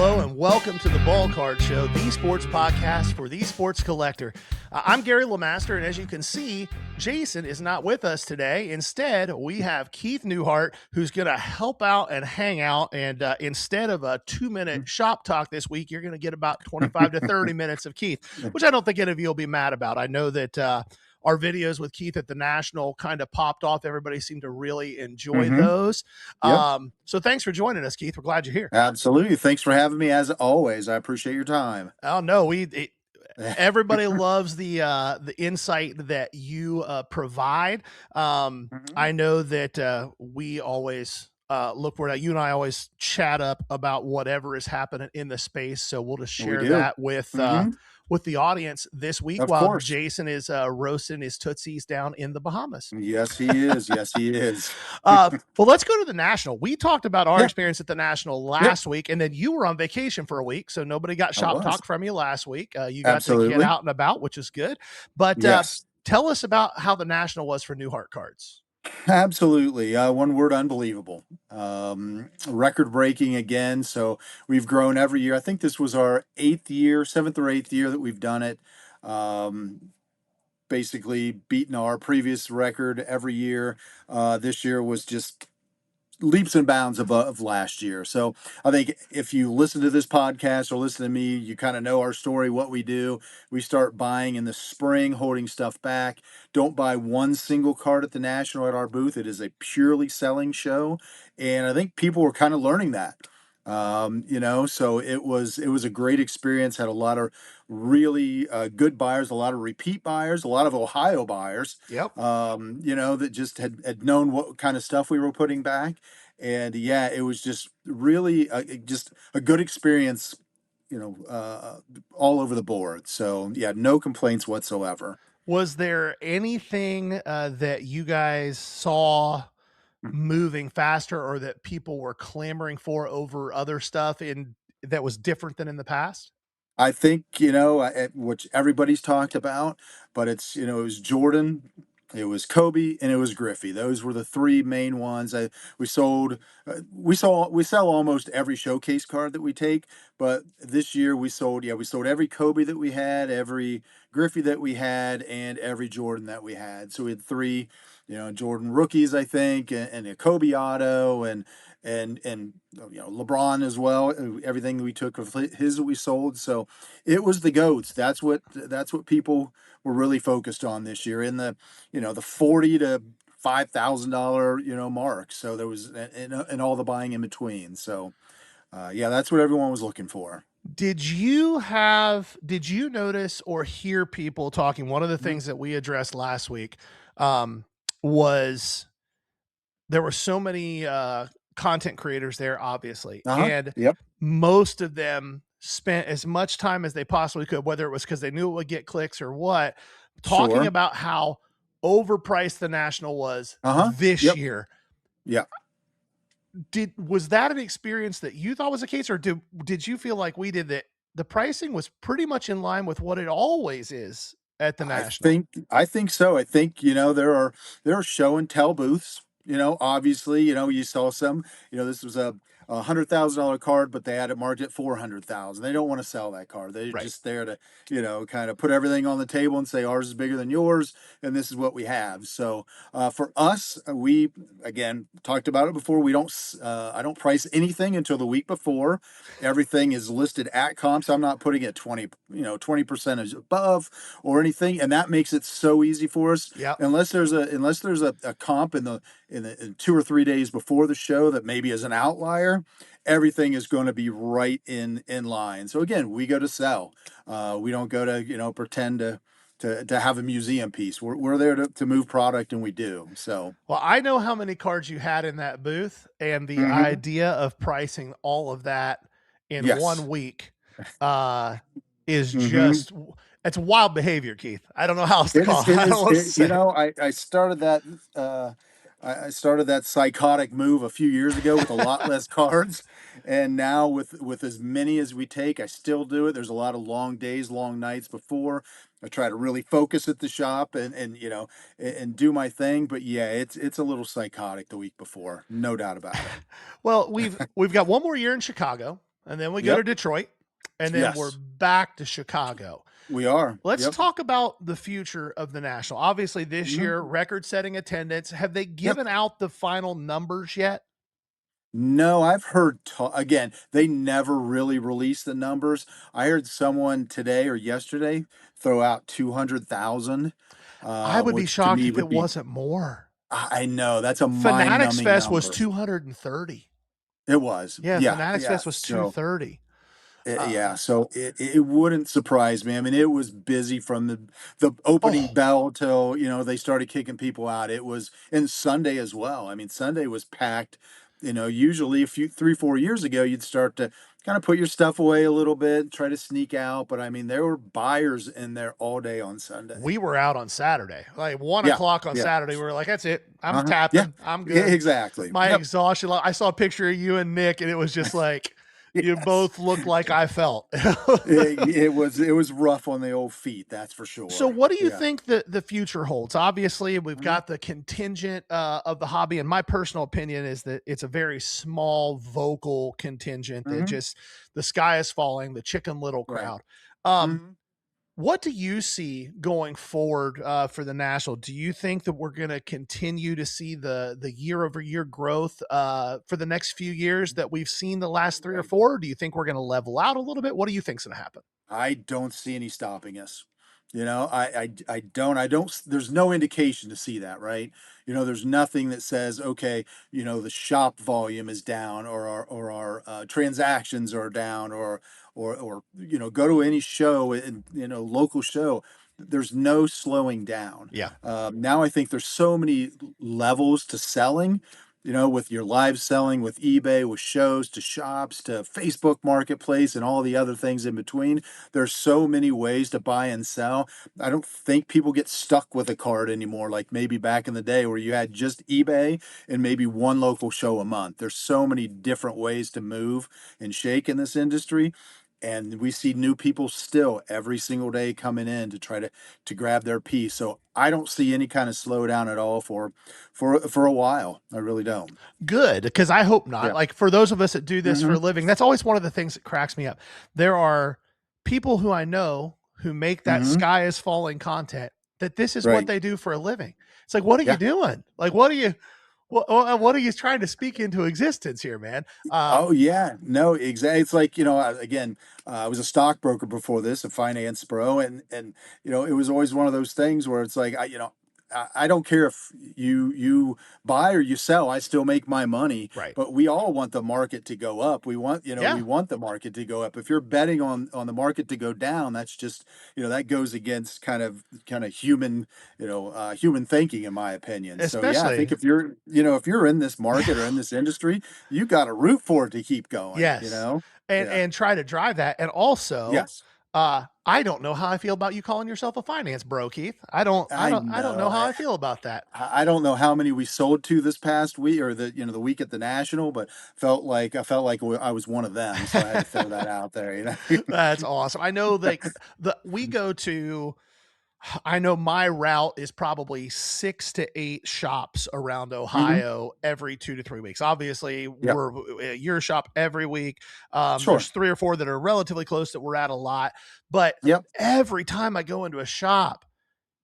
Hello, and welcome to the Ballcard Show, the sports podcast for the sports collector. I'm Gary LeMaster, and as you can see, Jason is not with us today. Instead, we have Keith Neuhart, who's going to help out and hang out. And instead of a 2-minute shop talk this week, you're going to get about 25 to 30 minutes of Keith, which I don't think any of you will be mad about. I know that our videos with Keith at the National kind of popped off. Everybody seemed to really enjoy those. Yep. So thanks for joining us, Keith. We're glad you're here. Absolutely. Thanks for having me as always. I appreciate your time. Oh, no, everybody loves the insight that you provide. I know that we always look for that. You and I always chat up about whatever is happening in the space. So we'll just share that with the audience this week while Jason is roasting his Tootsies down in the Bahamas. Yes, he is. Yes, he is. Well, let's go to the National. We talked about our experience at the National last week, and then you were on vacation for a week, so nobody got shop talk from you last week. You got to get out and about, which is good. But tell us about how the National was for Neuhart cards. Absolutely. One word, unbelievable. Record-breaking again. So we've grown every year. I think this was our 7th or 8th year that we've done it. Basically beaten our previous record every year. This year was just leaps and bounds of last year. So I think if you listen to this podcast or listen to me, you kind of know our story, what we do. We start buying in the spring, holding stuff back. Don't buy one single card at the National at our booth. It is a purely selling show. And I think people were kind of learning that. So it was a great experience. Had a lot of really good buyers, a lot of repeat buyers, a lot of Ohio buyers. That just had known what kind of stuff we were putting back, and it was just really just a good experience. All over the board. So no complaints whatsoever. Was there anything that you guys saw moving faster or that people were clamoring for over other stuff that was different than in the past? I think, which everybody's talked about, but it's, it was Jordan, it was Kobe, and it was Griffey. Those were the three main ones. We sell almost every showcase card that we take, but this year we sold every Kobe that we had, every Griffey that we had, and every Jordan that we had. So we had three, Jordan rookies, I think, and a Kobe auto, and LeBron as well. Everything we took of his we sold. So it was the GOATs. That's what people were really focused on this year in the the $40,000 to $5,000 mark. So there was and all the buying in between. So that's what everyone was looking for. Did you notice or hear people talking? One of the things that we addressed last week was there were so many content creators there, obviously, and most of them spent as much time as they possibly could, whether it was because they knew it would get clicks or what, talking about how overpriced the National was this year. Was that an experience that you thought was the case, or did you feel like we did that the pricing was pretty much in line with what it always is at the National? I think so. I think there are show and tell booths. Obviously, you saw some. This was a $100,000 card, but they had it marked at $400,000. They don't want to sell that card. They're just there to, kind of put everything on the table and say ours is bigger than yours, and this is what we have. So for us, we again talked about it before. We don't. I don't price anything until the week before. Everything is listed at comp. So I'm not putting it 20% above or anything, and that makes it so easy for us. Unless there's a comp in 2 or 3 days before the show that maybe is an outlier, everything is going to be right in line. So again, we go to sell. We don't go to pretend to have a museum piece. We're there to move product, and we do. So well, I know how many cards you had in that booth, and the idea of pricing all of that in 1 week is just it's wild behavior, Keith. I don't know how else to call it. I started that. I started that psychotic move a few years ago with a lot less cards, and now with as many as we take, I still do it. There's a lot of long days, long nights before. I try to really focus at the shop and do my thing. But it's a little psychotic the week before, no doubt about it. Well, we've got one more year in Chicago. and then we go to Yep. Detroit, and then we're Yes, back to Chicago. we are. Let's Yep. talk about the future of the National. Obviously, this Mhm. year, record-setting attendance. Have they Yep. given out the final numbers yet? No, I've heard again, they never really release the numbers. I heard someone today or yesterday throw out 200,000, I would be which to shocked me if it would be, wasn't more. I know that's a Fanatics mind-numbing Fest was number. 230. It was. Yeah, Yeah, Fanatics yeah. Fest was So 230. Yeah, Um, so it wouldn't surprise me. I mean, it was busy from the opening oh, bell till, they started kicking people out. It was, and Sunday as well. I mean, Sunday was packed. Usually a few 3, 4 years ago, you'd start to kind of put your stuff away a little bit, try to sneak out. But I mean, there were buyers in there all day on Sunday. we were out on Saturday, like one Yeah, o'clock on yeah, Saturday. We were like, that's it. I'm yeah, tapping. I'm yeah, good. exactly. My Yep. exhaustion. I saw a picture of you and Nick, and it was just like you Yes. both looked like I felt. It was rough on the old feet, that's for So, sure. what do you Yeah. think the future holds? Obviously, we've Mhm. got the contingent of the hobby, and my personal opinion is that it's a very small vocal contingent that Mhm. just the sky is falling, the Chicken Little Right. crowd. Um, Mhm. what do you see going forward for the National? Do you think that we're going to continue to see the year over year growth for the next few years that we've seen the last three or Right. four? Or do you think we're going to level out a little bit? What do you think's going to happen? I don't see any stopping us. I don't. There's no indication to see that, right? There's nothing that says, okay, the shop volume is down, or our transactions are down, or go to any show and local show. There's no slowing down. Yeah. Now I think there's so many levels to selling. With your live selling, with eBay, with shows, to shops, to Facebook Marketplace, and all the other things in between. There's so many ways to buy and sell. I don't think people get stuck with a card anymore, like maybe back in the day where you had just eBay and maybe one local show a month. There's so many different ways to move and shake in this industry. And we see new people still every single day coming in to try to grab their piece. So I don't see any kind of slowdown at all for a while. I really don't. Good, because I hope not. Yeah. Like for those of us that do this for Hmm. a living, that's always one of the things that cracks me up. There are people who I know who make that Hmm. sky is falling content that this is what Right. they do for a living. It's like, what are you Yeah. doing? Like, what are you trying to speak into existence here, man? Oh yeah, no, exactly. It's like, again, I was a stockbroker before this, a finance bro, and it was always one of those things where it's like, I don't care if you buy or you sell, I still make my money. Right. But we all want the market to go up. We Yeah. want the market to go up. If you're betting on the market to go down, that's just, that goes against kind of human thinking, in my opinion. So yeah, I think Especially, if you're in this market or in this industry, you got to root for it to keep going. yes. Yeah. And try to drive that. And also, Yes. I don't know how I feel about you calling yourself a finance bro, Keith. I don't I I don't I don't know know. how I I feel about that. I don't know how many we sold to this past week, or the week at the National, but I felt like I was one of them, so I had to throw that out there. That's awesome. I know like the we go to I know my route is probably 6 to 8 shops around Hmm. Ohio every 2 to 3 weeks. Obviously, Yep. we're at your shop every week. Sure. There's 3 or 4 that are relatively close that we're at a lot, but Yep. every time I go into a shop,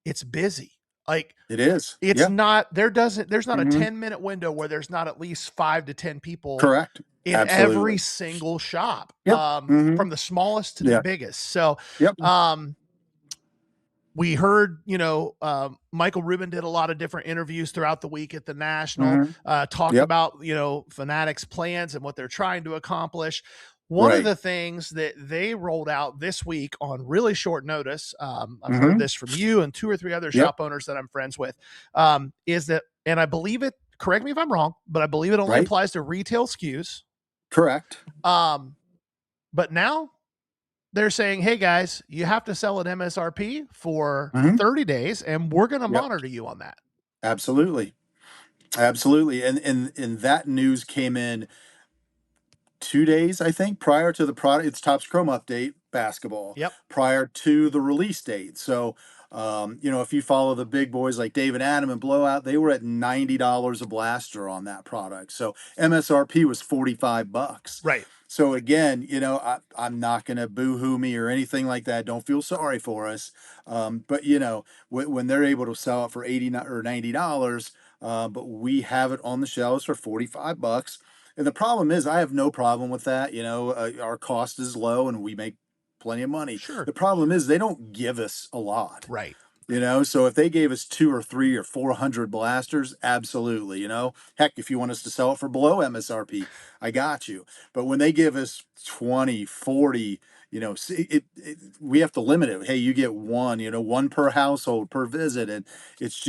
it's busy. Like It is. it's Yep. not there's not a Hmm. 10-minute window where there's not at least 5 to 10 people Correct. in every Absolutely. single shop, Yep. Hmm. from the smallest to the Yeah. biggest. So, Yep. um, we heard, Michael Rubin did a lot of different interviews throughout the week at the National, Hmm. talked Yep. about, Fanatics plans and what they're trying to accomplish. One of Right. the things that they rolled out this week on really short notice, I've heard Hmm. this from you and 2 or 3 other Yep. shop owners that I'm friends with, is that, and I believe it, correct me if I'm wrong, but I believe it only Right. applies to retail SKUs. Correct. Um, but now they're saying, hey guys, you have to sell at MSRP for Hmm. 30 days and we're going to Yep. monitor you on that. Absolutely. Absolutely. And that news came in 2 days, I think, prior to the product. It's Topps Chrome update basketball, Yep. prior to the release date. So If you follow the big boys like Dave and Adam and Blowout, they were at $90 a blaster on that product. So MSRP was 45 bucks. Right. So again, I'm not going to boo-hoo me or anything like that. Don't feel sorry for us. But when they're able to sell it for 80 or $90, but we have it on the shelves for 45 bucks. And the problem is, I have no problem with that. Our cost is low and we make plenty of money. Sure. The problem is they don't give us a lot. Right. So if they gave us 2 or 3 or 400 blasters, absolutely. Heck, if you want us to sell it for below MSRP, I got you. But when they give us 20, 40, we have to limit it. Hey, you get one, one per household per visit. And it's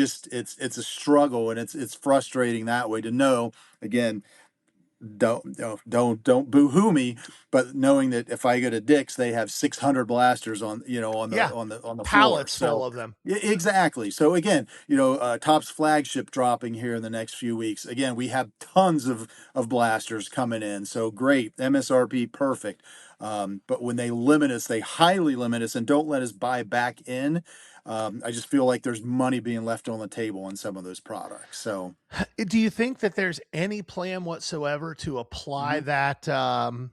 a struggle, and it's frustrating that way to know. Again, don't boo-hoo me, but knowing that if I go to Dick's, they have 600 blasters on Yeah. on the floor. Pallets full So of them. exactly. So again, Topps flagship dropping here in the next few weeks. Again, we have tons of blasters coming in. So great, MSRP perfect. But when they limit us, they highly limit us and don't let us buy back in. I just feel like there's money being left on the table on some of those products. So Do you think that there's any plan whatsoever to apply mhm,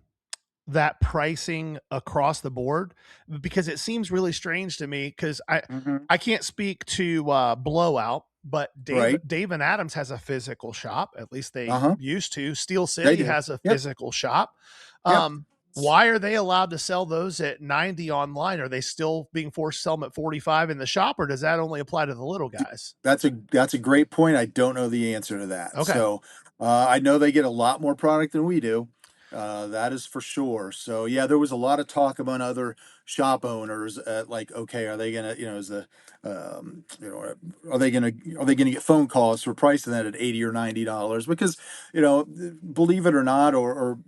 that pricing across the board? Because it seems really strange to me, because mhm, I can't speak to Blowout, but right. Dave and Adams has a physical shop. At least they Uh-huh. used to. Steel They City do. has a Yep. physical shop. Yep. Why are they allowed to sell those at 90 online? Are they still being forced to sell them at 45 in the shop, or does that only apply to the little guys? That's a great point. I don't know the answer to that. Okay. So I know they get a lot more product than we do. That is for sure. So yeah, there was a lot of talk among other shop owners at like, okay, are they gonna, is the, are they gonna get phone calls for pricing that at $80 or $90? Because believe it or not, or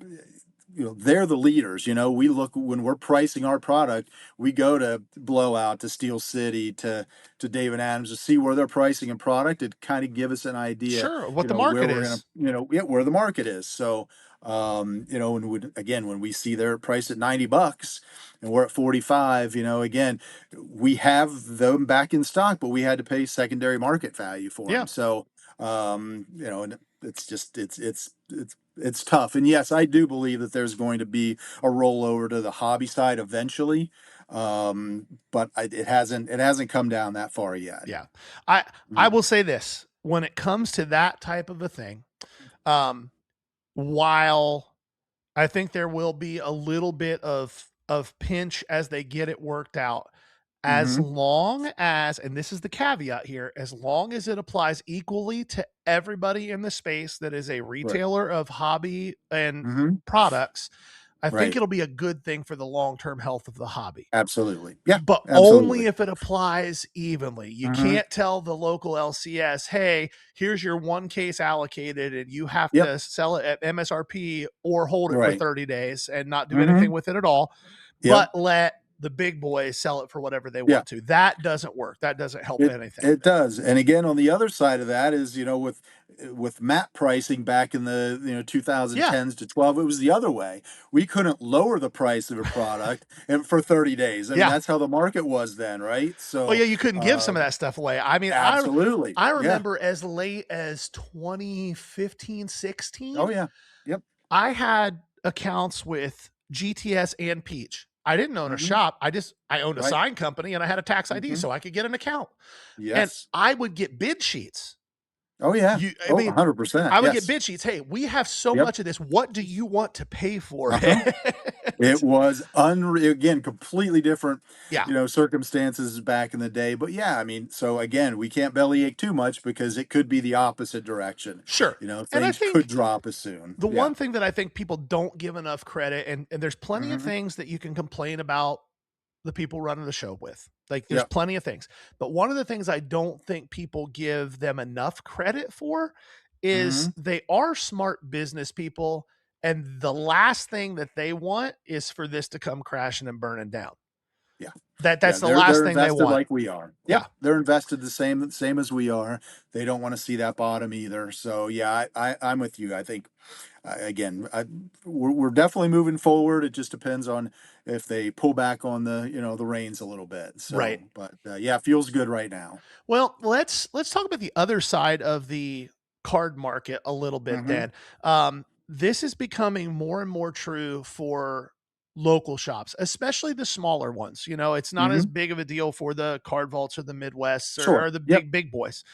they're the leaders. We look when we're pricing our product, we go to Blowout, to Steel City, to David Adams to see where they're pricing a product. It kind of give us an idea, Sure. What the where market we're gonna, is. where the market is. So, when we see their price at 90 bucks and we're at 45, again, we have them back in stock, but we had to pay secondary market value for Yeah. them. So, and it's just, it's tough. And yes, I do believe that there's going to be a rollover to the hobby side eventually. But it hasn't come down that far yet. Yeah. I I Mhm. will say this, when it comes to that type of a thing, um, while I think there will be a little bit of pinch as they get it worked out, as Mhm. long as, and this is the caveat here, as long as it applies equally to everybody in the space that is a Right. retailer of hobby and Mhm. products, I think Right. it'll be a good thing for the long-term health of the hobby. Absolutely. Yeah. But only Absolutely. if it applies evenly. You Mhm. can't tell the local LCS, hey, here's your one case allocated and you have Yep. to sell it at MSRP or hold it for Right. 30 days and not do anything Mhm. with it at all, Yep. but let the big boys sell it for whatever they Yeah. want to. That doesn't work. That doesn't help It anything. it does. And again, on the other side of that is, with map pricing back in the Yeah. 2010s to 12, it was the other way. We couldn't lower the price of a product and for 30 days. I mean, Yeah. that's how the market was then, right? Well, So yeah, you couldn't give some of that stuff away. I mean, absolutely. I Yeah. remember as late as 2015, Oh 16. yeah. Yep. I had accounts with GTS and Peach. I didn't own a Hmm. shop. I owned a Right. sign company and I had a tax ID Hmm. so I could get an account. And Yes. I would get bid sheets. Oh yeah. I Oh, mean, 100%. I would get Yes. bid sheets. Hey, we have so Yep. much of this. What do you want to pay for Uh-huh. It it? was unreal. Again, completely different, Yeah, circumstances back in the day. But yeah, I mean, so again, we can't bellyache too much because it could be the opposite direction. sure. And I Things could think drop as soon. the Yeah. one thing that I think people don't give enough credit, and there's plenty of Hmm. things that you can complain about the people running the show with. Like there's Yeah. plenty of things. But one of the things I don't think people give them enough credit for is Hmm. they are smart business people. And the last thing that they want is for this to come crashing and burning down. Yeah. That's Yeah, the last they're thing they invested want. like we are. Yeah. Yep, they're invested the same as we are. They don't want to see that bottom either. So yeah, I'm with you. I think again, we're definitely moving forward. It just depends on if they pull back on the reins a little bit. Right. So, but yeah, it feels good right now. Well, let's talk about the other side of the card market a little bit Mm-hmm. then. This is becoming more and more true for local shops, especially the smaller ones. You know, it's not as Mm-hmm. big of a deal for the card vaults or the Midwests Sure. or the Yep. big boys.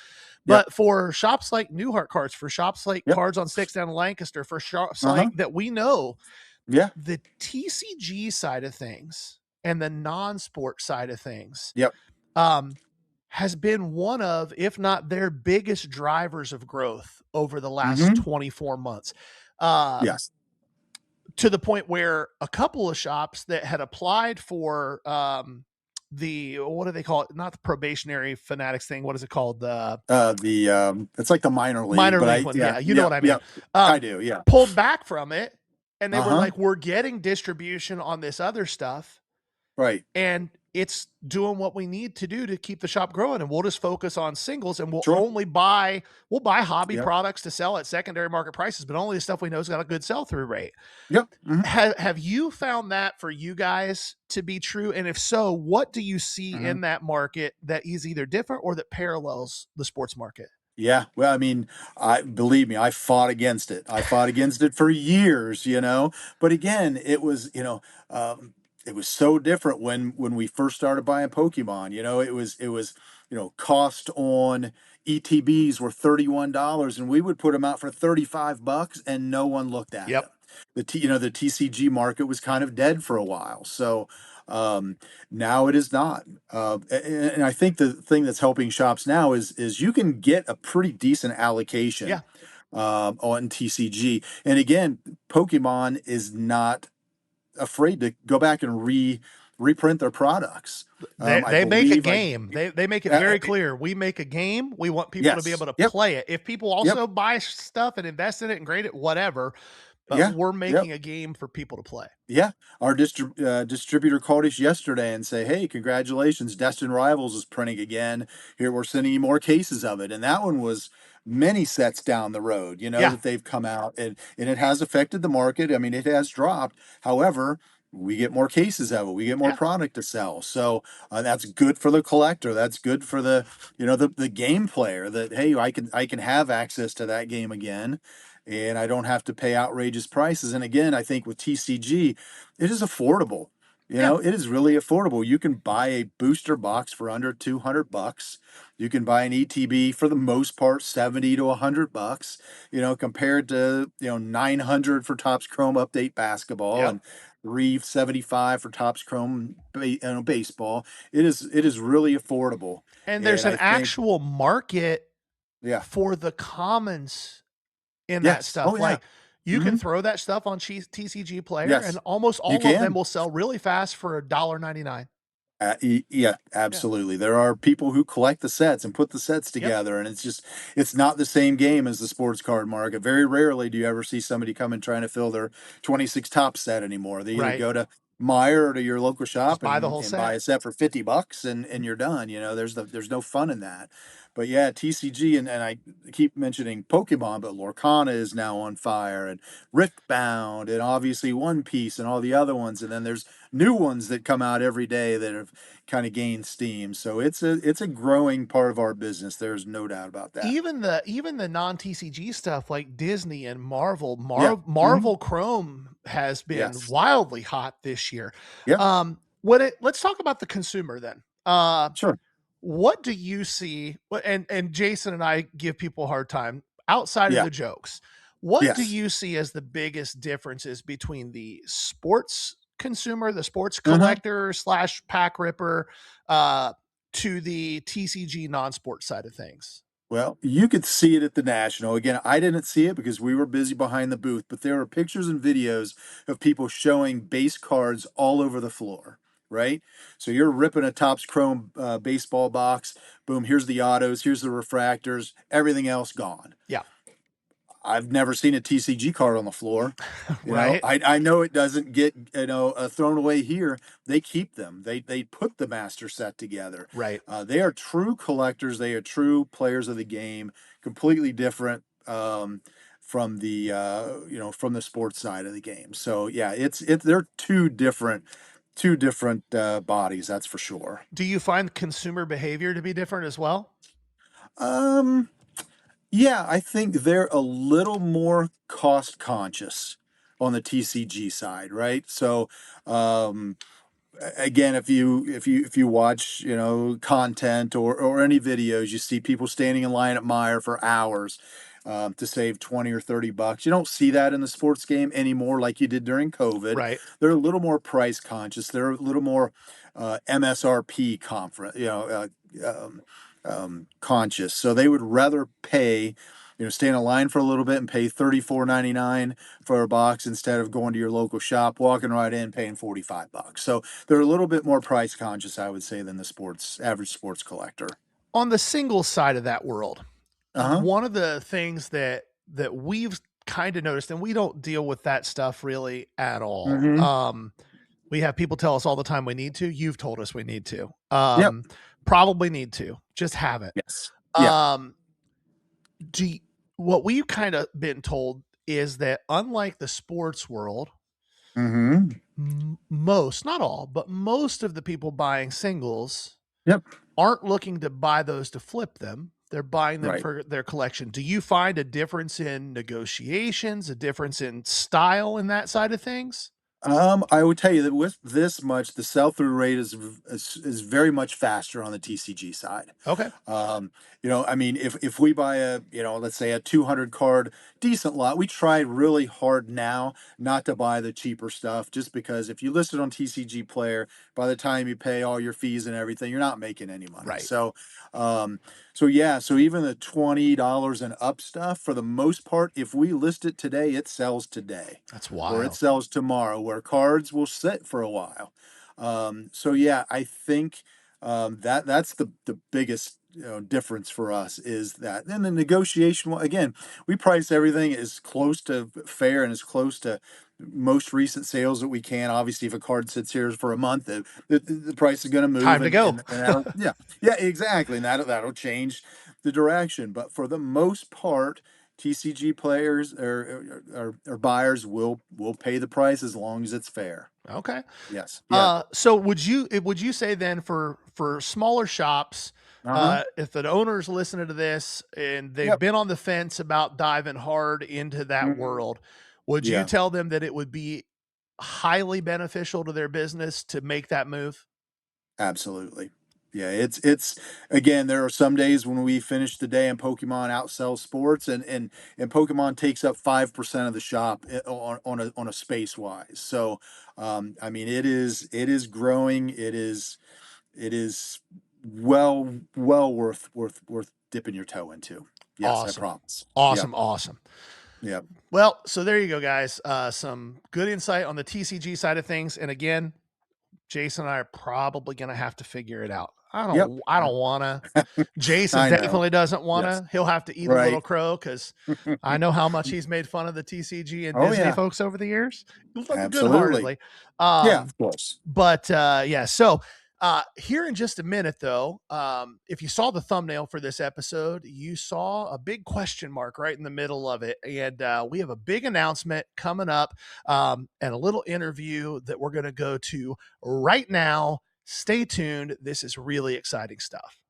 Yep. But for shops like Neuhart Cards, for shops like Yep. Cards on Six down in Lancaster, for shops Uh-huh. like that we know, Yeah. the TCG side of things and the non-sport side of things, Yep. um, has been one of, if not their biggest drivers of growth over the last Mm-hmm. 24 months. Um, Yes. to the point where a couple of shops that had applied for the, what do they call it? Not the probationary Fanatics thing. What is it called? The The it's like the minor league, minor but league one. yeah, Yeah, you know yeah, what I mean. yeah. I do. Yeah. Pulled back from it, and they were Uh-huh. like, "We're getting distribution on this other stuff, Right. and it's doing what we need to do to keep the shop growing, and we'll just focus on singles, and Sure. we'll buy hobby Yep. products to sell at secondary market prices, but only the stuff we know has got a good sell through rate." Yep. Mhm. Have you found that for you guys to be true? And if so, what do you see Mhm. in that market that is either different or that parallels the sports market? Yeah, well, I mean, I believe me, I fought against it. I fought against it for years. But again, it was so different when we first started buying Pokemon. It was cost on ETBs were $31, and we would put them out for $35, and no one looked at Yep. them. The TCG market was kind of dead for a while, so um, now it is not. And I think the thing that's helping shops now is you can get a pretty decent Yeah. allocation on TCG. And again, Pokemon is not afraid to go back and reprint their products. I They make a believe game. They make it uh, uh, very clear. We make a game. We want people to be yes, able to yep, play it. If people yep, also buy stuff and invest in it and grade it, whatever. But yeah, we're yep. making a game for people to play. Yeah, our distributor called us yesterday and say, "Hey, congratulations, Destined Rivals is printing again. Here, we're sending you more cases of it." And that one was many sets down the road, Yeah. that they've come out, and it has affected the market. I mean, it has dropped. However, we get more cases of it. We get more Yeah. product to sell. So that's good for the collector. That's good for the game player. That hey, I can have access to that game again, and I don't have to pay outrageous prices. And again, I think with TCG, it is affordable. Yeah. It is really affordable. You can buy a booster box for under $200. You can buy an ETB for the most part 70 to $100. Compared to 900 for Topps Chrome Update Basketball Yep. and 375 for Topps Chrome Baseball. It is really affordable, And there's and an I think actual market yeah, for the commons in that yes, oh stuff. yeah, Like you can hmm throw that stuff on TCG Player, and yes, almost you all of them can. will sell really fast for $1.99. Yeah, Yeah. absolutely. There are people who collect the sets and put the sets Yep. together, and it's not the same game as the sports card market. Very rarely do you ever see somebody come and trying to fill their 26 top set anymore. They either Right. go to Meyer or to your local Just shop buy the and whole and buy set. a set for $50 and you're done. There's no fun in that. But yeah, TCG and I keep mentioning Pokemon, but Lorcana is now on fire, and Riftbound, and obviously One Piece and all the other ones, and then there's new ones that come out every day that have kind of gained steam. So it's a growing part of our business. There's no doubt about that. Even the non TCG stuff like Disney and Marvel, Yeah. Marvel Chrome has been Yes. wildly hot this year. Yeah. Let's talk about the consumer then. Sure. What do you see? And Jason and I give people a hard time outside of Yeah. the jokes. What do Yes. you see as the biggest differences between the sports consumer, the sports Uh-huh. collector slash pack ripper, uh, to the TCG non-sport side of things? Well, you could see it at the National. Again, I didn't see it because we were busy behind the booth, but there were pictures and videos of people showing base cards all over the floor, right? So you're ripping a Topps Chrome baseball box. Boom, here's the autos, here's the refractors, everything else gone. Yeah. I've never seen a TCG card on the floor. Right. I know it doesn't get thrown away here. They keep them. They put the master set together. Right. They are true collectors. They are true players of the game. Completely different from the from the sports side of the game. So yeah, it's they're two different bodies. That's for sure. Do you find consumer behavior to be different as well? Um, Yeah, I think they're a little more cost conscious on the TCG side, right? So, um, again, if you watch content or any videos, you see people standing in line at Meijer for hours to save 20 or 30 bucks. You don't see that in the sports game anymore like you did during COVID. Right. They're a little more price conscious. They're a little more MSRP conscious. So they would rather pay, stand in line for a little bit and pay $34.99 for a box instead of going to your local shop, walking right in, paying $45. So they're a little bit more price conscious, I would say, than the average sports collector. On the single side of that world, Uh-huh. one of the things that we've kind of noticed, and we don't deal with that stuff really at all. Mm-hmm. We have people tell us all the time we need to. You've told us we need to. Yep. Probably need to. Just have it. Yes. Yeah. What we've kind of been told is that unlike the sports world, Mm-hmm. most, not all, but most of the people buying singles Yep. aren't looking to buy those to flip them. They're buying them Right. for their collection. Do you find a difference in negotiations, a difference in style in that side of things? I would tell you that with this much, the sell-through rate is very much faster on the TCG side. Okay. I mean, if we buy let's say a 200 card decent lot, we try really hard now not to buy the cheaper stuff, just because if you list it on TCG Player, by the time you pay all your fees and everything, you're not making any money. Right. So yeah, so even the $20 and up stuff, for the most part, if we list it today, it sells today. That's Or it wild. sells tomorrow, where cards will sit for a while. So yeah, I think that's the biggest difference for us, is that. And the negotiation, again, we price everything as close to fair and as close to most recent sales that we can. Obviously, if a card sits here for a month, the price is going to move. Time to go. And yeah, exactly. And that'll change the direction. But for the most part, TCG players or buyers will pay the price as long as it's fair. Okay. Yes. Yeah. So would you say then for smaller shops, if an owner's listening to this and they've Yep. been on the fence about diving hard into that Mhm. world, would you Yeah. tell them that it would be highly beneficial to their business to make that move? Absolutely. Yeah, it's again, there are some days when we finish the day and Pokemon outsells sports, and Pokemon takes up 5% of the shop on a space wise. So I mean, it is growing. It is well worth dipping your toe into. Yes, I Awesome. promise. Awesome. Yeah. Well, so there you go, guys. Some good insight on the TCG side of things. And again, Jason and I are probably going to have to figure it out. I don't want to. Jason I know. definitely doesn't want to. Yes. He'll have to eat a Right. little crow, because I know how much he's made fun of the TCG and Oh, Disney yeah. folks over the years. Absolutely. Good-heartedly. Yeah, of course. But yeah, so here in just a minute, though, if you saw the thumbnail for this episode, you saw a big question mark right in the middle of it. And we have a big announcement coming up, and a little interview that we're going to go to right now. Stay tuned. This is really exciting stuff.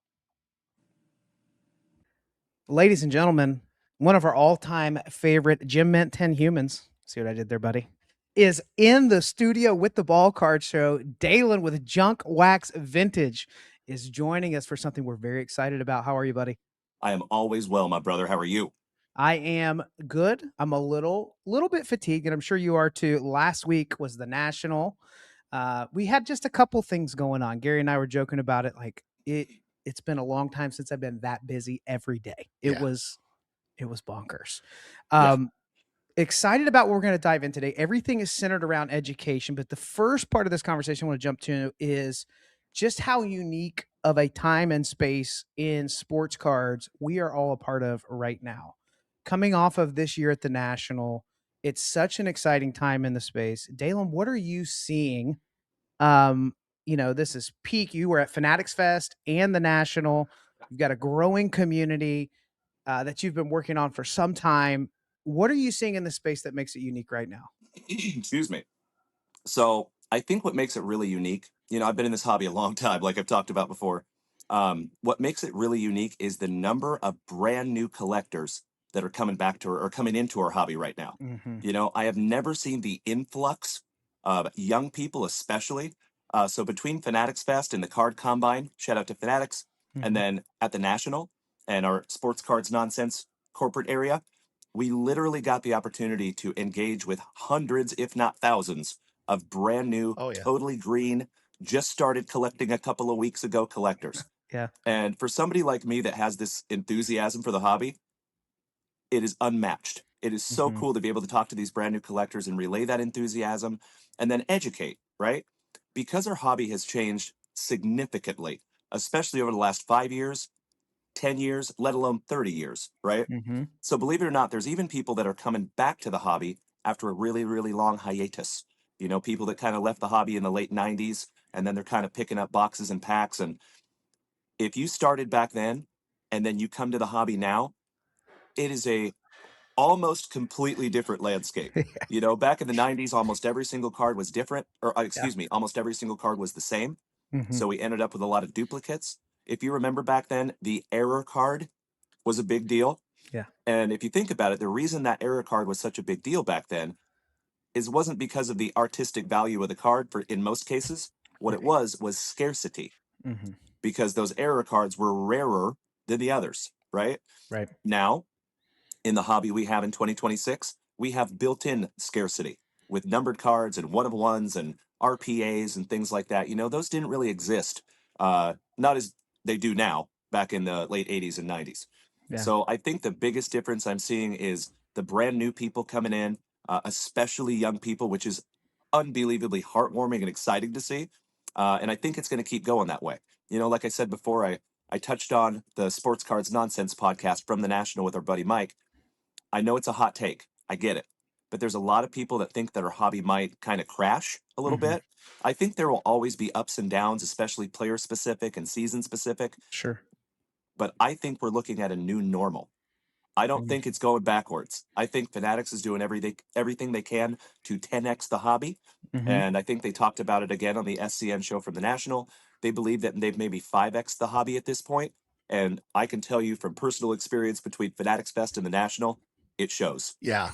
Ladies and gentlemen, one of our all-time favorite Gym Mint 10 humans, see what I did there, buddy, is in the studio with the Ballcard show. Dalen with Junk Wax Vintage is joining us for something we're very excited about. How are you, buddy? I am always well, my brother. How are you? I am good. I'm a little bit fatigued, and I'm sure you are too. Last week was the National. We had just a couple things going on. Gary and I were joking about it. Like it's been a long time since I've been that busy every day. It was bonkers. Excited about what we're going to dive in today. Everything is centered around education, but the first part of this conversation I want to jump to is just how unique of a time and space in sports cards we are all a part of right now. coming off of this year at the National, it's such an exciting time in the space. Dalen, what are you seeing? This is peak. You were at Fanatics Fest and the National. You've got a growing community that you've been working on for some time. What are you seeing in the space that makes it unique right now? Excuse me. So I think what makes it really unique, I've been in this hobby a long time, like I've talked about before. What makes it really unique is the number of brand new collectors that are coming back to or coming into our hobby right now. Mm-hmm. I have never seen the influx of young people, especially. So between Fanatics Fest and the Card Combine, shout out to Fanatics, and then at the National and our sports cards nonsense corporate area, we literally got the opportunity to engage with hundreds, if not thousands, of brand new, Oh, yeah. totally green, just started collecting a couple of weeks ago collectors. Yeah. And for somebody like me that has this enthusiasm for the hobby, it is unmatched. It is so Mhm. cool to be able to talk to these brand new collectors and relay that enthusiasm and then educate, right? Because our hobby has changed significantly, especially over the last 5 years, 10 years, let alone 30 years, right? Mhm. So believe it or not, there's even people that are coming back to the hobby after a really, really long hiatus. People that kind of left the hobby in the late 90s and then they're kind of picking up boxes and packs. And if you started back then and then you come to the hobby now, it is a almost completely different landscape. Back in the 90s, almost every single card was different, or excuse me, almost every single card was the same. Mhm. So we ended up with a lot of duplicates. If you remember back then, the error card was a big deal. Yeah. And if you think about it, the reason that error card was such a big deal back then wasn't because of the artistic value of the card for in most cases. What it was scarcity, Mhm. because those error cards were rarer than the others, right? Right. Now, in the hobby we have in 2026, we have built-in scarcity with numbered cards and one of ones and RPAs and things like that. Those didn't really exist, not as they do now back in the late 80s and 90s. Yeah. So I think the biggest difference I'm seeing is the brand new people coming in, especially young people, which is unbelievably heartwarming and exciting to see. And I think it's going to keep going that way. Like I said before, I touched on the Sports Cards Nonsense podcast from the National with our buddy Mike. I know it's a hot take. I get it. But there's a lot of people that think that our hobby might kind of crash a little Mhm. bit. I think there will always be ups and downs, especially player specific and season specific. Sure. But I think we're looking at a new normal. I don't think it's going backwards. I think Fanatics is doing everything they can to 10x the hobby. Mhm. And I think they talked about it again on the SCN show from the National. They believe that they've maybe 5x the hobby at this point. And I can tell you from personal experience between Fanatics Fest and the National, it shows. Yeah.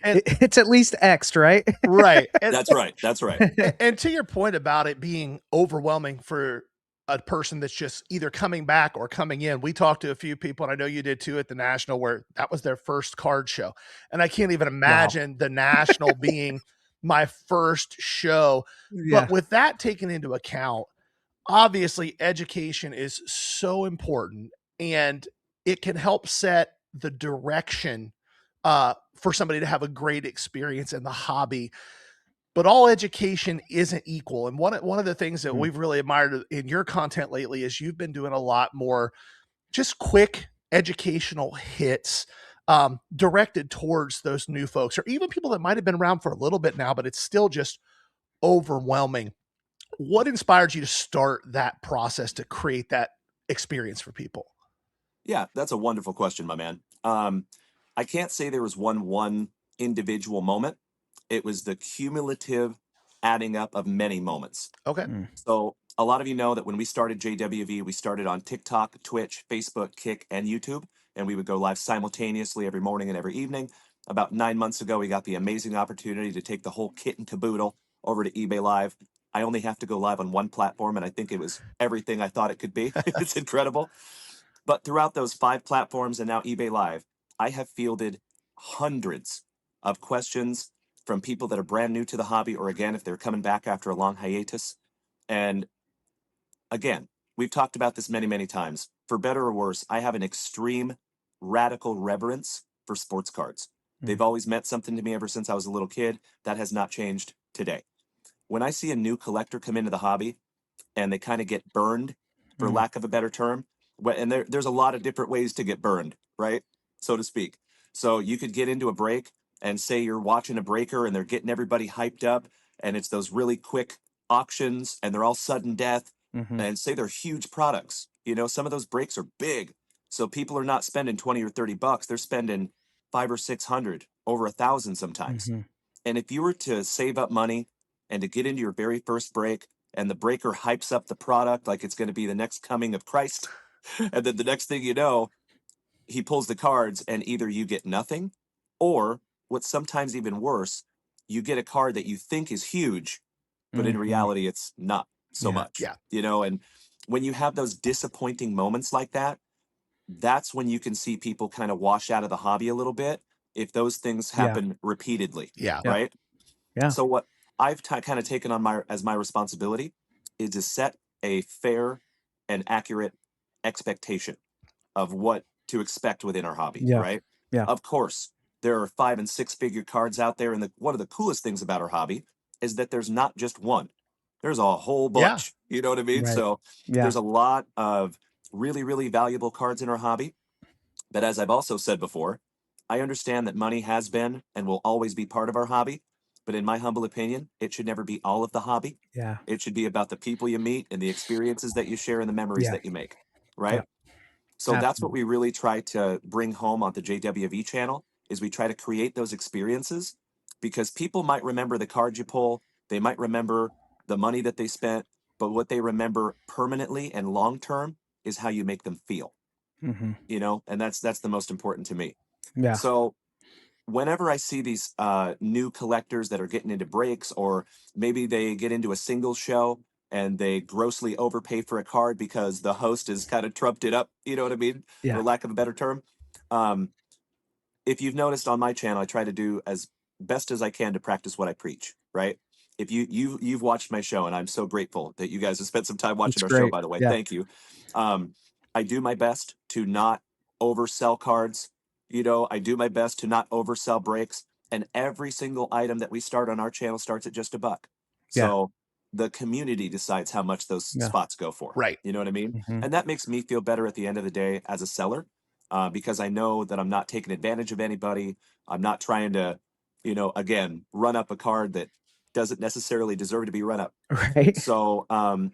And It's at least X, right? right. And, That's right. That's right. and to your point about it being overwhelming for a person that's just either coming back or coming in, we talked to a few people, and I know you did too at the National, where that was their first card show. And I can't even imagine the National being my first show. Yeah. But with that taken into account, obviously education is so important, and it can help set the direction for somebody to have a great experience in the hobby. But all education isn't equal. And one of the things that we've really admired in your content lately is you've been doing a lot more just quick educational hits directed towards those new folks, or even people that might have been around for a little bit now, but it's still just overwhelming. What inspired you to start that process to create that experience for people? Yeah, that's a wonderful question, my man. I can't say there was one individual moment. It was the cumulative adding up of many moments. Okay. So a lot of you know that when we started JWV, we started on TikTok, Twitch, Facebook, Kick, and YouTube, and we would go live simultaneously every morning and every evening. About 9 months ago, we got the amazing opportunity to take the whole kit and caboodle over to eBay Live. I only have to go live on one platform, and I think it was everything I thought it could be. It's incredible. But throughout those 5 platforms and now eBay Live, I have fielded hundreds of questions from people that are brand new to the hobby, or again, if they're coming back after a long hiatus. And again, we've talked about this many, many times. For better or worse, I have an extreme radical reverence for sports cards. They've always meant something to me ever since I was a little kid. That has not changed today. When I see a new collector come into the hobby and they kind of get burned, for lack of a better term, and there's a lot of different ways to get burned, right? So to speak. So you could get into a break and say you're watching a breaker and they're getting everybody hyped up, and it's those really quick auctions and they're all sudden death, Mhm. and say they're huge products. You know, some of those breaks are big. So people are not spending 20 or 30 bucks. They're spending 500 or 600, over 1,000 sometimes. Mhm. And if you were to save up money and to get into your very first break, and the breaker hypes up the product like it's going to be the next coming of Christ, and then the next thing you know, he pulls the cards and either you get nothing, or what's sometimes even worse, you get a card that you think is huge, but in Mhm. reality, it's not so Yeah. much. Yeah. You know, and when you have those disappointing moments like that, that's when you can see people kind of wash out of the hobby a little bit if those things Yeah. happen repeatedly. Yeah. Yeah. Right. Yeah. So what I've kind of taken on my responsibility is to set a fair and accurate expectation of what to expect within our hobby, Yeah. right? Yeah. Of course, there are 5 and 6 figure cards out there, and one of the coolest things about our hobby is that there's not just one. There's a whole Yeah. bunch. You know what I mean? Right. So Yeah. there's a lot of really, really valuable cards in our hobby. But as I've also said before, I understand that money has been and will always be part of our hobby. But in my humble opinion, it should never be all of the hobby. Yeah. It should be about the people you meet and the experiences that you share and the memories Yeah. that you make. Yeah. Right. So that's what Absolutely. we really try to bring home on the JWV channel is we try to create those experiences, because people might remember the card you pull, they might remember the money that they spent, but what they remember permanently and long term is how you make them feel, Mhm. you know, and that's the most important to me. Yeah. So whenever I see these new collectors that are getting into breaks, or maybe they get into a single show and they grossly overpay for a card because the host has kind of trumped it up, you know what I mean? Yeah. For lack of a better term. Um, if you've noticed on my channel, I try to do as best as I can to practice what I preach, right? If you've watched my show, and I'm so grateful that you guys have spent some time watching It's our show, great. by the way. Yeah. Thank you. I do my best to not oversell cards. You know, I do my best to not oversell breaks. And every single item that we start on our channel starts at just $1. Yeah. So the community decides how much those Yeah. spots go for. Right. You know what I mean? Mhm. And that makes me feel better at the end of the day as a seller, because I know that I'm not taking advantage of anybody. I'm not trying to, you know, again, run up a card that doesn't necessarily deserve to be run up. Right. So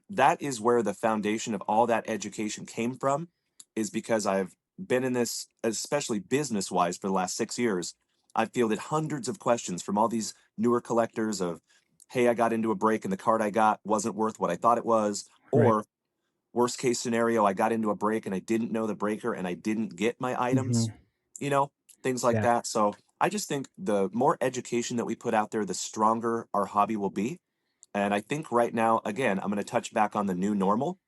that is where the foundation of all that education came from, is because I've been in this, especially business wise, for the last 6 years. I've fielded hundreds of questions from all these newer collectors of, hey, I got into a break and the card I got wasn't worth what I thought it was. Right. Or worst case scenario, I got into a break and I didn't know the breaker and I didn't get my items, Mhm. you know, things like Yeah. that. So I just think the more education that we put out there, the stronger our hobby will be. And I think right now, again, I'm going to touch back on the new normal.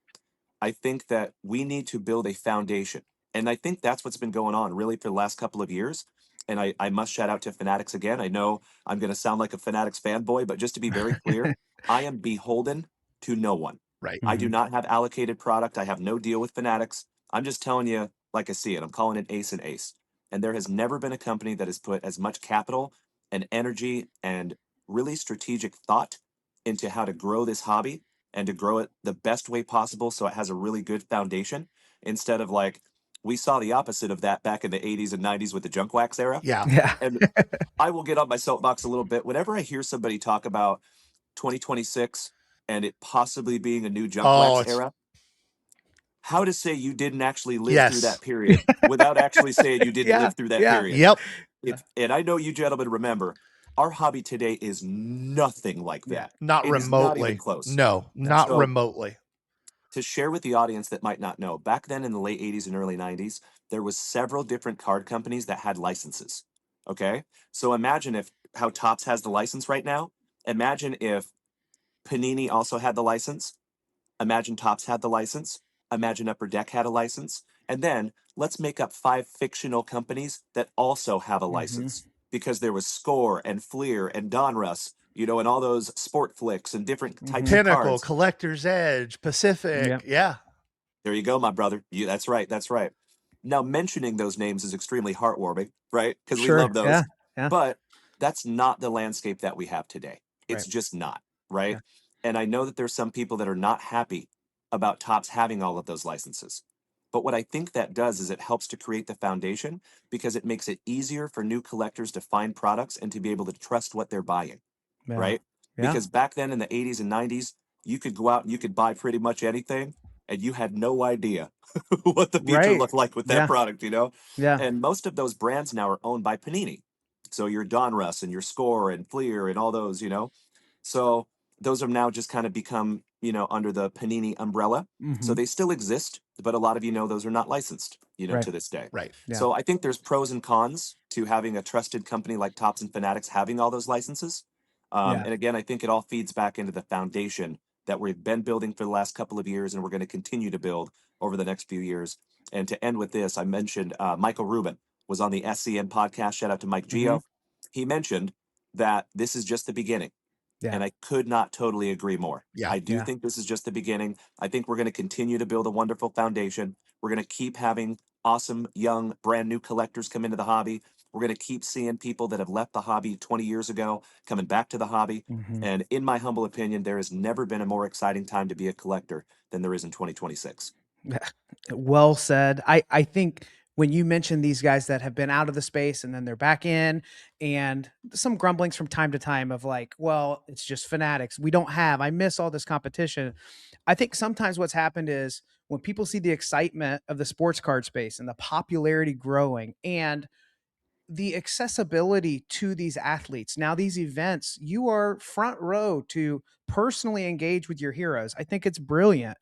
I think that we need to build a foundation. And I think that's what's been going on really for the last couple of years. And I must shout out to Fanatics again. I know I'm going to sound like a Fanatics fanboy, but just to be very clear, I am beholden to no one. Right. I do Mhm. not have allocated product. I have no deal with Fanatics. I'm just telling you like I see it. I'm calling it ace and ace. And there has never been a company that has put as much capital and energy and really strategic thought into how to grow this hobby and to grow it the best way possible so it has a really good foundation, instead of like we saw the opposite of that back in the 80s and 90s with the junk wax era. Yeah. Yeah. And I will get on my soapbox a little bit whenever I hear somebody talk about 2026 and it possibly being a new junk Oh, wax it's era. How to say you didn't actually live through yes. that period without actually saying you didn't Yeah. live through that Yeah. period. Yep. Yeah. And I know you gentlemen remember, our hobby today is nothing like Yeah. that. Not It is not even remotely. close. No, No. not So remotely. to share with the audience that might not know, back then in the late 80s and early 90s, there was several different card companies that had licenses. Okay? So imagine if how Topps has the license right now. Imagine if Panini also had the license. Imagine Topps had the license. Imagine Upper Deck had a license. And then let's make up 5 fictional companies that also have a Mhm. license, because there was Score and Fleer and Donruss, you know, and all those sport flicks and different types Mhm. of Pinnacle, cards. Collector's Edge, Pacific. Yeah. Yeah. There you go, my brother. You, that's right. That's right. Now, mentioning those names is extremely heartwarming, right? Because we Sure. love those. Yeah. Yeah. But that's not the landscape that we have today. It's Right. just not, right? Yeah. And I know that there's some people that are not happy about Topps having all of those licenses. But what I think that does is it helps to create the foundation because it makes it easier for new collectors to find products and to be able to trust what they're buying, Yeah. right? Yeah. Because back then in the 80s and 90s, you could go out and you could buy pretty much anything and you had no idea what the future Right. looked like with that Yeah. product, you know? Yeah. And most of those brands now are owned by Panini. So your Donruss and your Score and Fleer and all those, you know? So those have now just kind of become, you know, under the Panini umbrella. So Mhm. they still exist, but a lot of you know those are not licensed, you know, Right. to this day. Right. Yeah. So I think there's pros and cons to having a trusted company like Topps and Fanatics having all those licenses. Yeah. And again, I think it all feeds back into the foundation that we've been building for the last couple of years, and we're going to continue to build over the next few years. And to end with this, I mentioned Michael Rubin was on the SCN podcast. Shout out to Mike Geo. He mentioned that this is just the beginning. Yeah. And I could not totally agree more. Yeah. I do Yeah. think this is just the beginning. I think we're going to continue to build a wonderful foundation. We're going to keep having awesome, young, brand new collectors come into the hobby. We're going to keep seeing people that have left the hobby 20 years ago coming back to the hobby. Mhm. And in my humble opinion, there has never been a more exciting time to be a collector than there is in 2026. Yeah. Well said. I think when you mention these guys that have been out of the space and then they're back in, and some grumblings from time to time of like, well, it's just Fanatics. I miss all this competition. I think sometimes what's happened is when people see the excitement of the sports card space and the popularity growing and the accessibility to these athletes. Now, these events, you are front row to personally engage with your heroes. I think it's brilliant.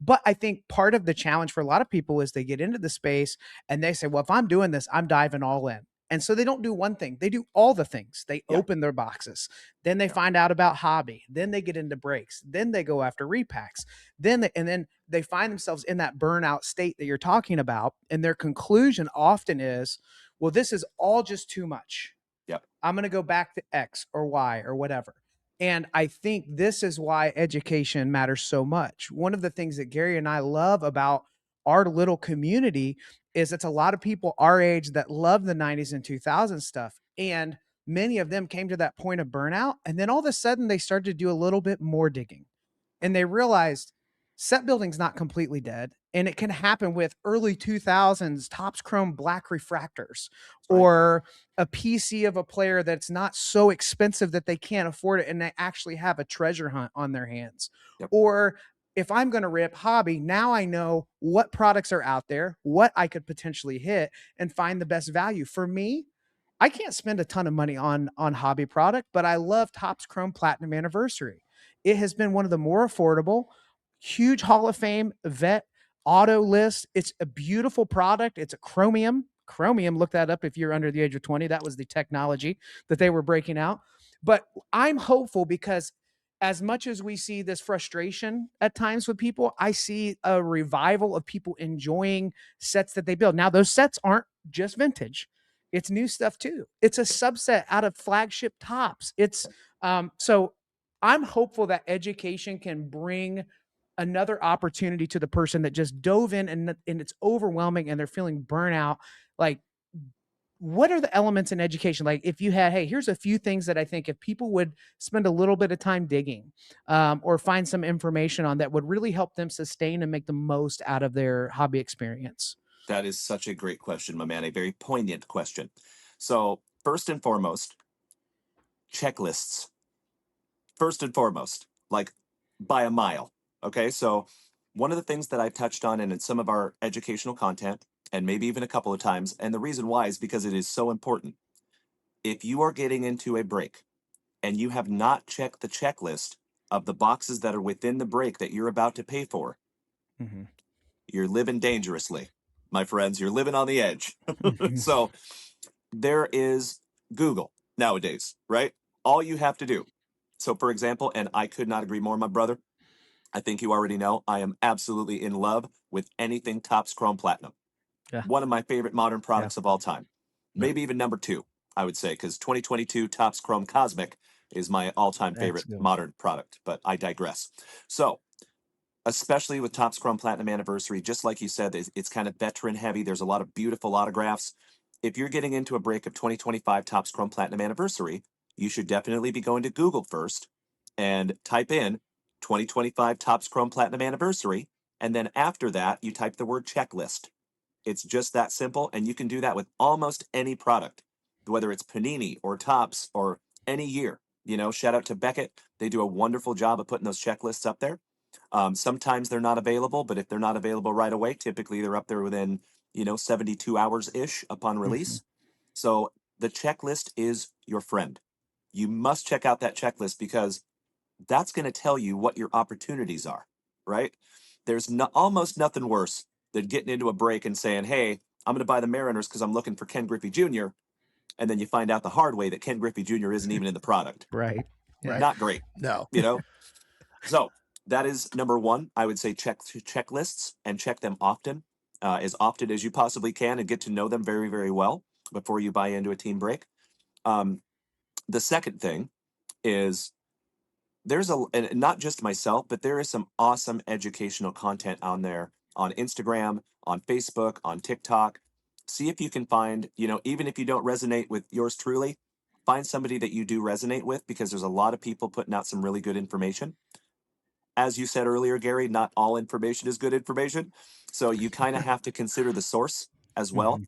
But I think part of the challenge for a lot of people is they get into the space and they say, well, if I'm doing this, I'm diving all in. And so they don't do one thing. They do all the things. They Yeah. open their boxes. Then they Yeah. find out about hobby. Then they get into breaks. Then they go after repacks. And then they find themselves in that burnout state that you're talking about. And their conclusion often is, well, this is all just too much. Yep. I'm going to go back to X or Y or whatever. And I think this is why education matters so much. One of the things that Gary and I love about our little community is it's a lot of people our age that love the 90s and 2000s stuff. And many of them came to that point of burnout. And then all of a sudden they started to do a little bit more digging. And they realized set building's not completely dead. And it can happen with early 2000s Topps Chrome black refractors Right. or a PC of a player that's not so expensive that they can't afford it and they actually have a treasure hunt on their hands. Yep. Or if I'm going to rip hobby, now I know what products are out there, what I could potentially hit and find the best value. For me, I can't spend a ton of money on hobby product, but I love Topps Chrome Platinum Anniversary. It has been one of the more affordable, huge Hall of Fame vet auto list. It's a beautiful product. It's a chromium. Look that up if you're under the age of 20. That was the technology that they were breaking out. But I'm hopeful because as much as we see this frustration at times with people, I see a revival of people enjoying sets that they build. Now, those sets aren't just vintage. It's new stuff too. It's a subset out of flagship Topps. It's so I'm hopeful that education can bring another opportunity to the person that just dove in and it's overwhelming and they're feeling burnout. Like, what are the elements in education? Like if you had, hey, here's a few things that I think if people would spend a little bit of time digging or find some information on that would really help them sustain and make the most out of their hobby experience. That is such a great question, my man. A very poignant question. So, first and foremost, checklists. First and foremost, like by a mile. Okay. So, one of the things that I've touched on in some of our educational content, and maybe even a couple of times, and the reason why is because it is so important. If you are getting into a break and you have not checked the checklist of the boxes that are within the break that you're about to pay for, you're living dangerously, my friends. You're living on the edge. So there is Google nowadays, right? All you have to do. So, for example, and I could not agree more, my brother. I think you already know I am absolutely in love with anything Topps Chrome Platinum. Yeah. One of my favorite modern products of all time. Yeah. Maybe even number 2, I would say, because 2022 Topps Chrome Cosmic is my all-time favorite modern product, but I digress. So, especially with Topps Chrome Platinum Anniversary, just like you said, it's kind of veteran heavy. There's a lot of beautiful autographs. If you're getting into a break of 2025 Topps Chrome Platinum Anniversary, you should definitely be going to Google first and type in 2025 Topps Chrome Platinum Anniversary And then after that, you type the word checklist. It's just that simple. And you can do that with almost any product, whether it's Panini or Topps or any year. You know, shout out to Beckett. They do a wonderful job of putting those checklists up there. Sometimes they're not available, but if they're not available right away, typically they're up there within, 72 hours ish upon release. So the checklist is your friend. You must check out that checklist because that's going to tell you what your opportunities are, right? There's almost nothing worse than getting into a break and saying, hey, I'm going to buy the Mariners because I'm looking for Ken Griffey Jr. And then you find out the hard way that Ken Griffey Jr. isn't even in the product. Right. Right. Not great. No. So that is number one. I would say check checklists and check them often as you possibly can, and get to know them very, very well before you buy into a team break. The second thing is and not just myself, but there is some awesome educational content on there on Instagram, on Facebook, on TikTok. See if you can find, even if you don't resonate with yours truly, find somebody that you do resonate with, because there's a lot of people putting out some really good information. As you said earlier, Gary, not all information is good information. So you kind of have to consider the source as well,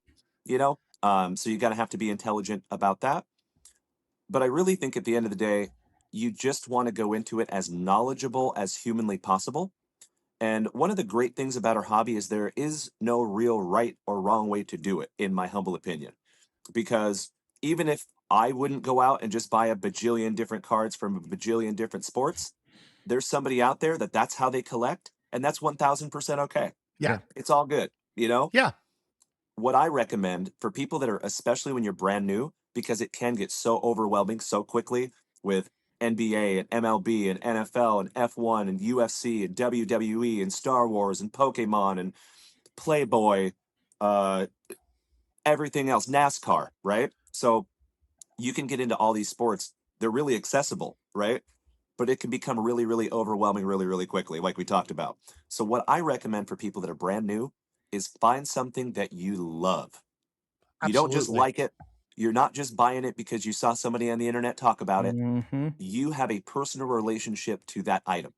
so you got to have to be intelligent about that. But I really think at the end of the day, you just want to go into it as knowledgeable as humanly possible. And one of the great things about our hobby is there is no real right or wrong way to do it, in my humble opinion. Because even if I wouldn't go out and just buy a bajillion different cards from a bajillion different sports, there's somebody out there that's how they collect, and that's 1000% okay. Yeah. It's all good, Yeah. What I recommend for people that are, especially when you're brand new, because it can get so overwhelming so quickly with NBA and MLB and NFL and F1 and UFC and WWE and Star Wars and Pokemon and Playboy, everything else, NASCAR, right? So you can get into all these sports. They're really accessible, right? But it can become really, really overwhelming really, really quickly, like we talked about. So what I recommend for people that are brand new is find something that you love. You don't just Absolutely. like it. You're not just buying it because you saw somebody on the internet talk about it. Mm-hmm. You have a personal relationship to that item.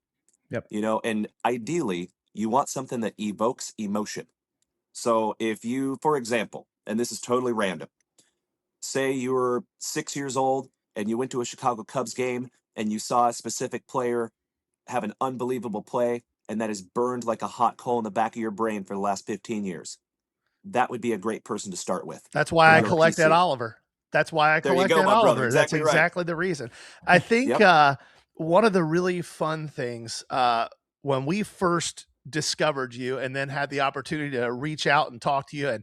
Yep. And ideally, you want something that evokes emotion. So if you, for example, and this is totally random, say you were 6 years old and you went to a Chicago Cubs game and you saw a specific player have an unbelievable play, and that is burned like a hot coal in the back of your brain for the last 15 years. That would be a great person to start with. That's why I your collect PC. Ed Oliver. That's why I There you collect go, Ed my brother. Oliver. That's Exactly right. exactly the reason. I think Yep. One of the really fun things when we first discovered you and then had the opportunity to reach out and talk to you and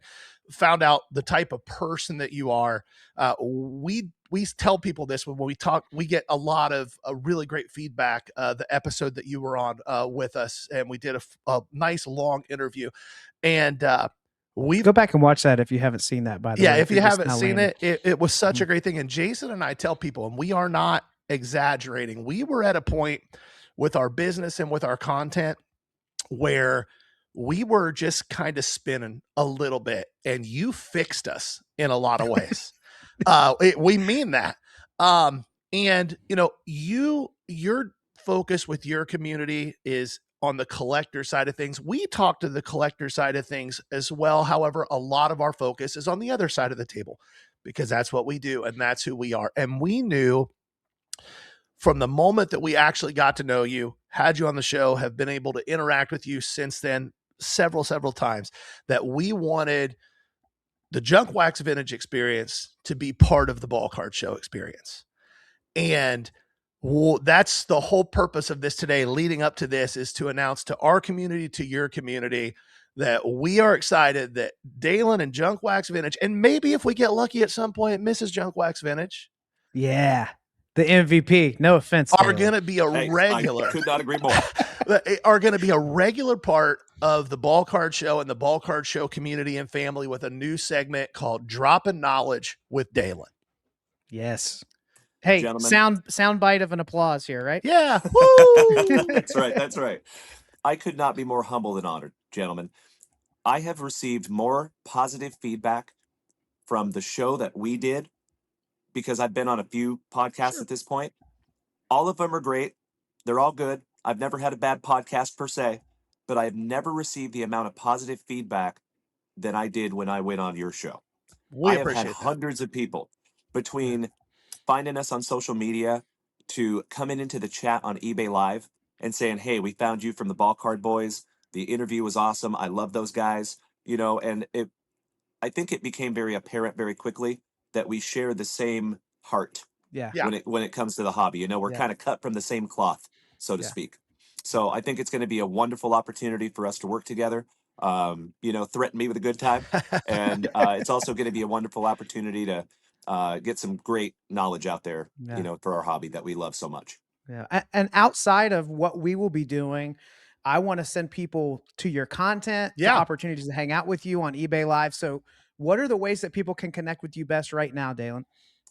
found out the type of person that you are, we tell people this when we talk. We get a lot of really great feedback. The episode that you were on with us, and we did a nice long interview, and we Go back and watch that if you haven't seen that, by the way. yeah, if you you're just haven't now seen landing. it was such a great thing. And Jason and I tell people, and we are not exaggerating, we were at a point with our business and with our content where we were just kind of spinning a little bit, and you fixed us in a lot of ways. We mean that. And your focus with your community is on the collector side of things. We talk to the collector side of things as well. However, a lot of our focus is on the other side of the table, because that's what we do and that's who we are. And we knew from the moment that we actually got to know you, had you on the show, have been able to interact with you since then several times, that we wanted the Junk Wax Vintage experience to be part of the Ballcard Show experience. And that's the whole purpose of this today, leading up to this, is to announce to our community, to your community, that we are excited that Dalen and Junk Wax Vintage, and maybe if we get lucky at some point, Mrs. Junk Wax Vintage, Yeah. The MVP. No offense. are Dalen. going to be a regular. I could not agree more. Are going to be a regular part of the Ballcard Show and the Ballcard Show community and family, with a new segment called Dropping Knowledge with Dalen. Yes. Hey, Gentlemen. sound bite of an applause here, right? Yeah. Woo! That's right. That's right. I could not be more humble than honored, gentlemen. I have received more positive feedback from the show that we did, because I've been on a few podcasts at this point. All of them are great. They're all good. I've never had a bad podcast per se. but I've never received the amount of positive feedback than I did when I went on your show. We I have had appreciate that. hundreds of people between finding us on social media to coming into the chat on eBay Live and saying, "Hey, we found you from the Ballcard Boys. The interview was awesome. I love those guys." And I think it became very apparent very quickly that we share the same heart Yeah. Yeah. when it comes to the hobby. We're Yeah. kind of cut from the same cloth, so to Yeah. speak. So I think it's going to be a wonderful opportunity for us to work together. Threaten me with a good time, and it's also going to be a wonderful opportunity to get some great knowledge out there, Yeah. for our hobby that we love so much. Yeah. And outside of what we will be doing, I want to send people to your content, to Yeah. opportunities to hang out with you on eBay Live. So what are the ways that people can connect with you best right now, Dalen?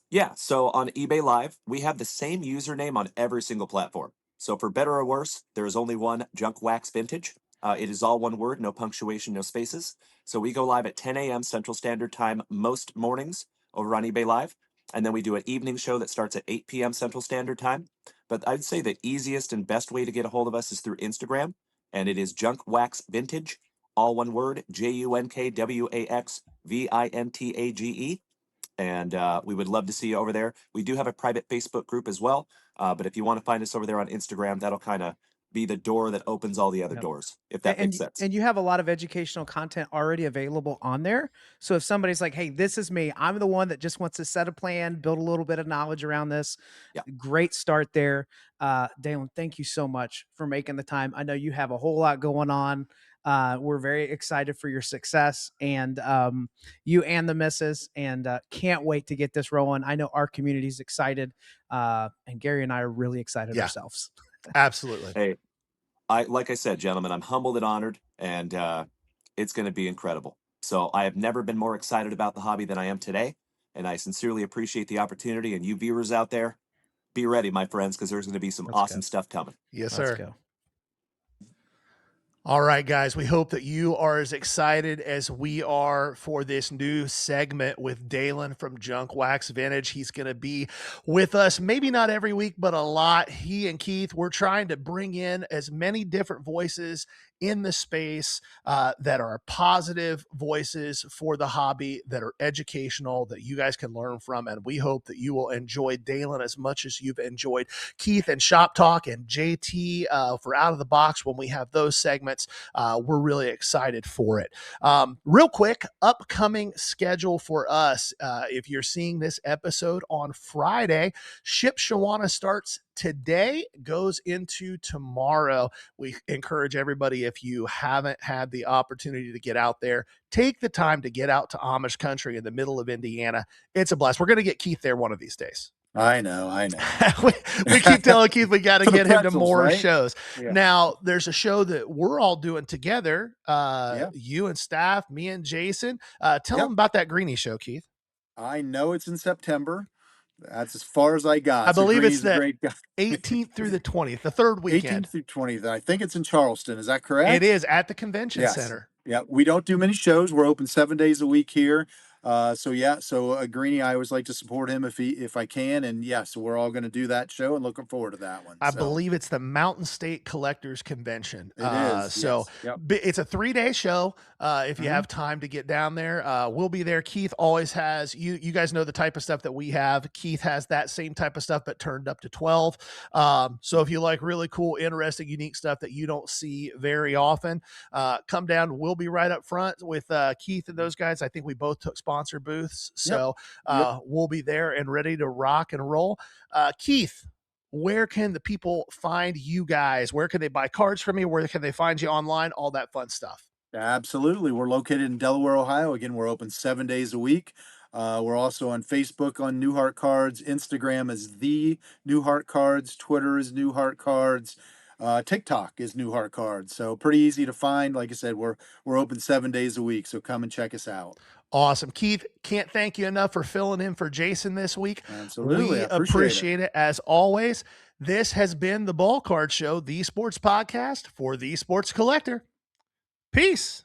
Yeah, so on eBay Live, we have the same username on every single platform. So for better or worse, there is only one Junk Wax Vintage. It is all one word, no punctuation, no spaces. So we go live at 10 a.m. Central Standard Time most mornings over on eBay Live. And then we do an evening show that starts at 8 p.m. Central Standard Time. But I'd say the easiest and best way to get a hold of us is through Instagram. And it is Junk Wax Vintage, all one word, JUNKWAXVINTAGE. And we would love to see you over there. We do have a private Facebook group as well. But if you want to find us over there on Instagram, that'll kind of be the door that opens all the other Yep. doors, if that makes sense. And you have a lot of educational content already available on there. So if somebody's like, "Hey, this is me. I'm the one that just wants to set a plan, build a little bit of knowledge around this." Yeah. Great start there. Dalen, thank you so much for making the time. I know you have a whole lot going on. We're very excited for your success, and you and the missus, and can't wait to get this rolling. I know our community is excited, and Gary and I are really excited ourselves. Absolutely. Hey, like I said, gentlemen, I'm humbled and honored, and it's going to be incredible. So I have never been more excited about the hobby than I am today, and I sincerely appreciate the opportunity. And you viewers out there, be ready, my friends, because there's going to be some awesome stuff coming. Yes, Let's sir. go. All right, guys, we hope that you are as excited as we are for this new segment with Dalen from Junk Wax Vintage. He's going to be with us, maybe not every week, but a lot. He and Keith, we're trying to bring in as many different voices in the space that are positive voices for the hobby, that are educational, that you guys can learn from. And we hope that you will enjoy Dalen as much as you've enjoyed Keith and Shop Talk and JT for Out of the Box when we have those segments. We're really excited for it. Real quick, upcoming schedule for us. If you're seeing this episode on Friday, Ship Shawana starts today, goes into tomorrow. We encourage everybody, if you haven't had the opportunity to get out there, take the time to get out to Amish country in the middle of Indiana. It's a blast. We're going to get Keith there one of these days. I know. we keep telling Keith we got to get him to more shows. Yeah. Now, there's a show that we're all doing together. You and staff, me and Jason. Tell them about that Greenie show, Keith. I know it's in September. That's as far as I got. I believe it's the great guy. 18th through the 20th, the third weekend. 18th through 20th. I think it's in Charleston. Is that correct? It is at the convention center. Yeah, we don't do many shows. We're open 7 days a week here. So Greenie, I always like to support him if I can, and so we're all going to do that show and looking forward to that one. I believe it's the Mountain State Collectors Convention. It is. So it's a 3-day show. If you have time to get down there, we'll be there. Keith always has, you guys know the type of stuff that we have. Keith has that same type of stuff, but turned up to 12. So if you like really cool, interesting, unique stuff that you don't see very often, come down. We'll be right up front with Keith and those guys. I think we both took sponsor booths. So we'll be there and ready to rock and roll. Keith, where can the people find you guys? Where can they buy cards from you? Where can they find you online? All that fun stuff. Absolutely. We're located in Delaware, Ohio. Again, we're open 7 days a week. We're also on Facebook on Neuhart Cards. Instagram is the Neuhart Cards. Twitter is Neuhart Cards. TikTok is Neuhart Cards. So pretty easy to find. Like I said, we're open 7 days a week. So come and check us out. Awesome. Keith, can't thank you enough for filling in for Jason this week. Absolutely. We appreciate it as always. This has been the Ballcard Show, the sports podcast for the sports collector. Peace.